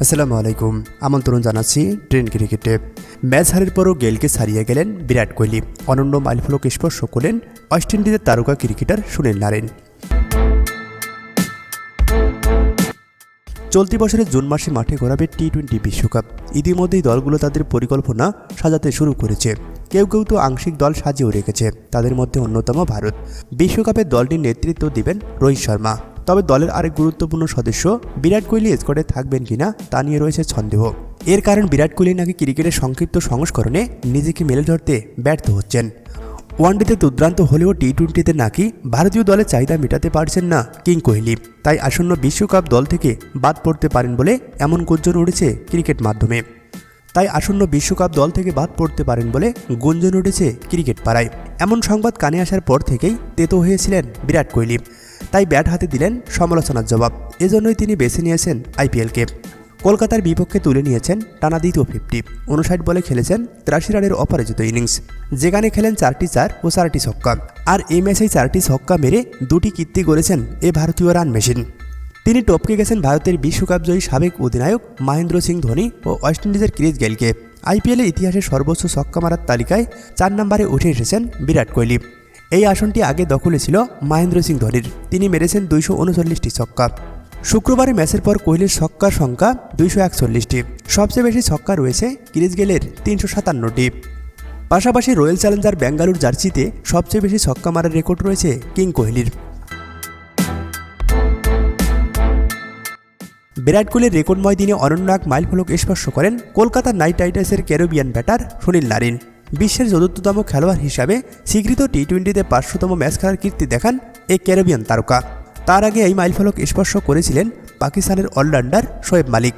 আসসালামু আলাইকুম। আমন্ত্রণ জানাচ্ছি ট্রেন ক্রিকেটে। ম্যাচ হারের পরও গেইলকে ছাড়িয়ে গেলেন বিরাট কোহলি। অনন্য মাইলফলক স্পর্শ করলেন ওয়েস্ট ইন্ডিজের তারকা ক্রিকেটার সুনীল নারিন। চলতি বছরের জুন মাসে মাঠে গড়াবে টি-20 বিশ্বকাপ। ইতিমধ্যেই দলগুলো তাদের পরিকল্পনা সাজাতে শুরু করেছে। কেউ কেউ তো আংশিক দল সাজিয়েও রেখেছে। তাদের মধ্যে অন্যতম ভারত। বিশ্বকাপের দলটির নেতৃত্ব দিবেন রোহিত শর্মা। তবে দলের আরেক গুরুত্বপূর্ণ সদস্য বিরাট কোহলি স্কোয়াডে থাকবেন কিনা তা নিয়ে রয়েছে সন্দেহ। এর কারণ বিরাট কোহলি নাকি ক্রিকেটের সংক্ষিপ্ত সংস্করণে নিজেকে মেলে ধরতে ব্যর্থ হচ্ছেন। ওয়ানডেতে দুর্দান্ত হলেও টি-20তে নাকি ভারতীয় দলের চাহিদা মেটাতে পারছেন না কিং কোহলি। তাই আসন্ন বিশ্বকাপ দল থেকে বাদ পড়তে পারেন বলে এমন গুঞ্জন উঠেছে ক্রিকেট মাধ্যমে। ক্রিকেট পাড়ায় এমন সংবাদ কানে আসার পর থেকেই তেতো হয়েছিলেন বিরাট কোহলি। তাই ব্যাট হাতে দিলেন সমালোচনার জবাব। এজন্যই তিনি বেছে নিয়েছেন আইপিএলকে। কলকাতার বিপক্ষে তুলে নিয়েছেন টানা দ্বিতীয় 50। 59 বলে খেলেছেন 83 রানের অপরাজিত ইনিংস, যেখানে খেলেন 4টি 4 ও 4টি ছক্কা। আর এই ম্যাচেই 4টি ছক্কা মেরে 2টি কীর্তি গড়েছেন এ ভারতীয় রান মেশিন। তিনি টপকে গেছেন ভারতের বিশ্বকাপজয়ী সাবেক অধিনায়ক মহেন্দ্র সিং ধোনি ও ওয়েস্ট ইন্ডিজের ক্রিস গেইলকে। আইপিএলের ইতিহাসে সর্বোচ্চ ছক্কা মারার তালিকায় 4 নম্বরে উঠে এসেছেন বিরাট কোহলি। এই আসনটি আগে দখলে ছিল মহেন্দ্র সিং ধোনির। তিনি মেরেছেন 239টি ছক্কা। শুক্রবারে ম্যাচের পর কোহলির ছক্কার সংখ্যা 241টি। সবচেয়ে বেশি ছক্কা রয়েছে ক্রিস গেইলের 357টি। পাশাপাশি রয়্যাল চ্যালেঞ্জার বেঙ্গালুরু জার্সিতে সবচেয়ে বেশি ছক্কা মারার রেকর্ড রয়েছে কিং কোহলির। বিরাট কোহলির রেকর্ডময় দিনে অনন্য এক মাইলফলক স্পর্শ করেন কলকাতা নাইট রাইডার্সের ক্যারিবিয়ান ব্যাটার সুনীল নারিন। বিশ্বের চতুর্থতম খেলোয়াড় হিসাবে স্বীকৃত টি-20তে 500তম ম্যাচ খেলার কীর্তি দেখান এই ক্যারিবিয়ান তারকা। তার আগে এই মাইলফলক স্পর্শ করেছিলেন পাকিস্তানের অলরাউন্ডার শোয়েব মালিক।